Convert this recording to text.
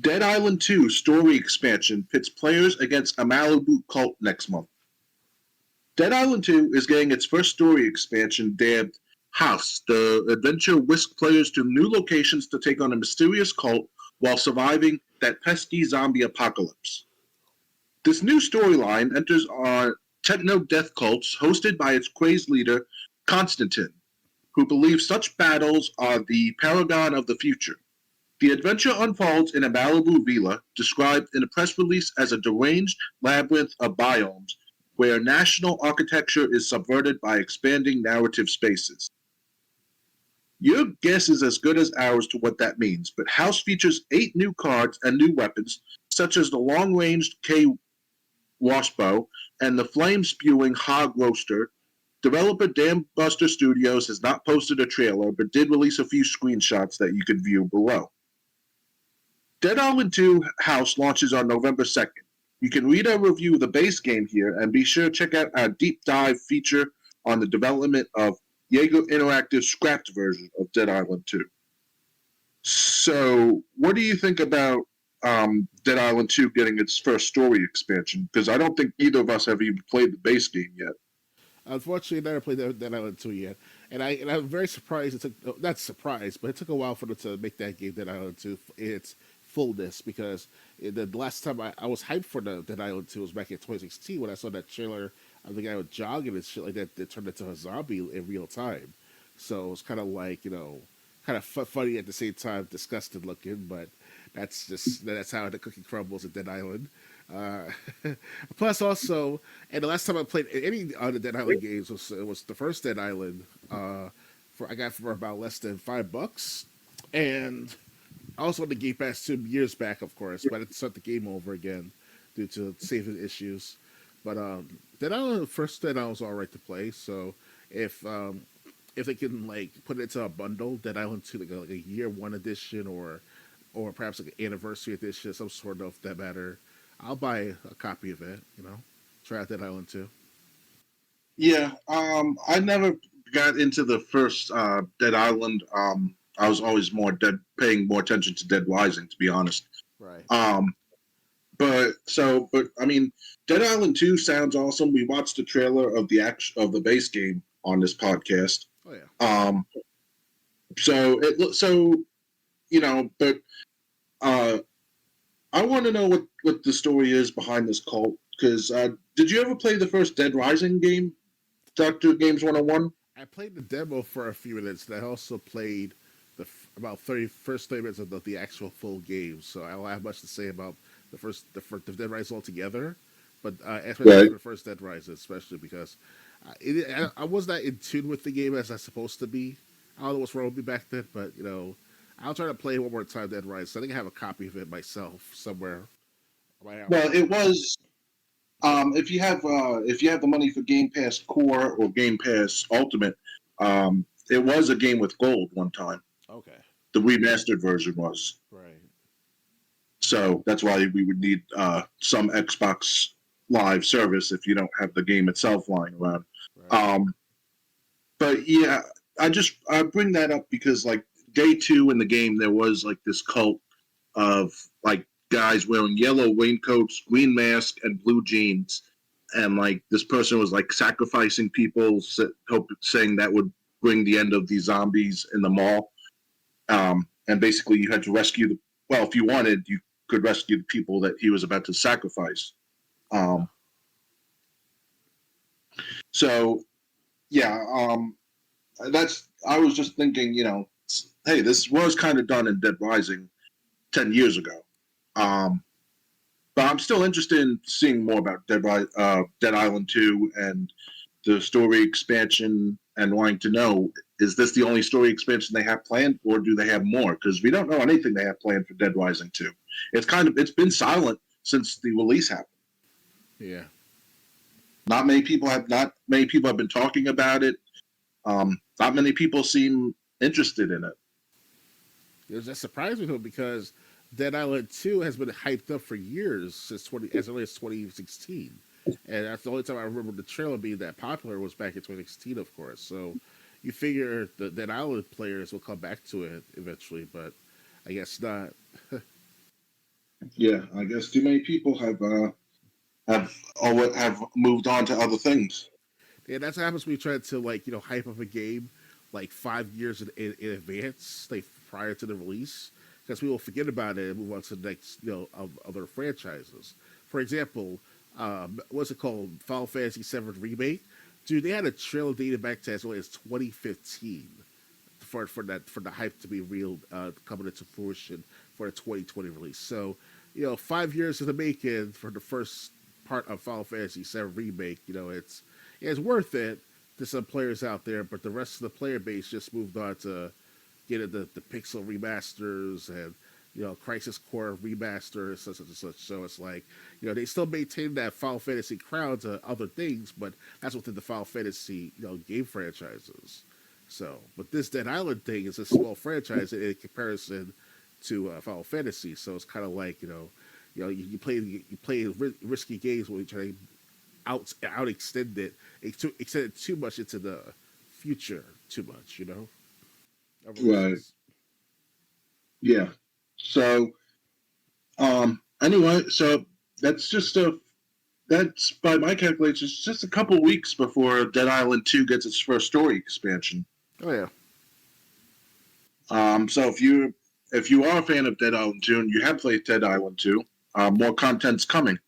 Dead Island 2 story expansion pits players against a Malibu cult next month. Dead Island 2 is getting its first story expansion dubbed House. The adventure whisks players to new locations to take on a mysterious cult while surviving that pesky zombie apocalypse. This new storyline enters on techno death cults hosted by its crazed leader, Constantine, who believes such battles are the paragon of the future. The adventure unfolds in a Malibu villa, described in a press release as a deranged labyrinth of biomes where national architecture is subverted by expanding narrative spaces. Your guess is as good as ours to what that means, but House features 8 new cards and new weapons, such as the long-ranged K Washbow and the flame-spewing Hog Roaster. Developer Dambuster Studios has not posted a trailer, but did release a few screenshots that you can view below. Dead Island 2 House launches on November 2nd. You can read our review of the base game here, and be sure to check out our deep dive feature on the development of Jaeger Interactive's scrapped version of Dead Island 2. So, what do you think about Dead Island 2 getting its first story expansion? Because I don't think either of us have even played the base game yet. Unfortunately, I never played Dead Island 2 yet, and I'm very surprised. It took not surprised, but it took a while for them to make that game Dead Island 2 its fullness because the last time I was hyped for the Dead Island 2 was back in 2016 when I saw that trailer of the guy with jogging and shit like that that turned into a zombie in real time. So it was kind of like kind of funny at the same time, disgusted looking, but that's how the cookie crumbles at Dead Island. Uh, Plus, also, and the last time I played any other Dead Island games was the first Dead Island. I got for about less than $5, and also on the Game Pass 2 years back, of course. But I had to start the game over again due to saving issues. But Dead Island, first Dead Island was all right to play. So if they can like put it into a bundle, Dead Island 2, like a year one edition or perhaps like an anniversary edition, some sort of that matter, I'll buy a copy of it. Try out Dead Island 2. Yeah, I never got into the first Dead Island. I was always paying more attention to Dead Rising, to be honest. Right. Um, but I mean, Dead Island 2 sounds awesome. We watched the trailer of the base game on this podcast. Oh yeah. So it looks so but uh, I want to know what the story is behind this cult. Because did you ever play the first Dead Rising game, Doctor Games 101? I played the demo for a few minutes, and I also played about 30 minutes of the actual full game. So I don't have much to say about the Dead Rising altogether, but especially Right. for the first Dead Rising, especially because I was not in tune with the game as I supposed to be. I don't know what's wrong with me back then, but I'll try to play one more time Dead Rising. I think I have a copy of it myself somewhere. I might have Well, it was if you have the money for Game Pass Core or Game Pass Ultimate, it was a game with gold one time. Okay. The remastered version was. Right. So that's why we would need some Xbox Live service if you don't have the game itself lying around. Right. Um, but yeah, I bring that up because like day 2 in the game there was like this cult of like guys wearing yellow raincoats, green mask, and blue jeans, and like this person was like sacrificing people, saying that would bring the end of the zombies in the mall. And basically, you had to rescue the. Well, if you wanted, you could rescue the people that he was about to sacrifice. Yeah. Um, so yeah, that's. I was just thinking, hey, this was kind of done in Dead Rising 10 years ago. Um, but I'm still interested in seeing more about Dead Island 2 and the story expansion, and wanting to know, is this the only story expansion they have planned, or do they have more? Because we don't know anything they have planned for Dead Rising 2. It's been silent since the release happened. Yeah. Not many people have been talking about it. Not many people seem interested in it. It was that surprised me though because Dead Island 2 has been hyped up for years since as early as 2016, and that's the only time I remember the trailer being that popular was back in 2016, of course. So you figure the Dead Island players will come back to it eventually, but I guess not. Yeah, I guess too many people have moved on to other things. And that's what happens when you try to like hype up a game like 5 years in advance, like prior to the release, because we will forget about it and move on to the next of other franchises. For example, what's it called? Final Fantasy VII Remake. Dude, they had a trailer dated back to as early as 2015 for the hype to be real, coming into fruition for the 2020 release. So, 5 years in the making for the first part of Final Fantasy VII Remake. It's worth it to some players out there, but the rest of the player base just moved on to getting the pixel remasters and Crisis Core remasters, such and such. So it's like they still maintain that Final Fantasy crown to other things, but that's within the Final Fantasy game franchises. So, but this Dead Island thing is a small franchise in comparison to Final Fantasy. So it's kind of like you play risky games when you try to out extend extend it too much into the future, too much, of Right. releases. Yeah. So, anyway, so that's just a that's by my calculations just a couple weeks before Dead Island 2 gets its first story expansion. Oh yeah, So if you are a fan of Dead Island 2 and you have played Dead Island 2, more content's coming.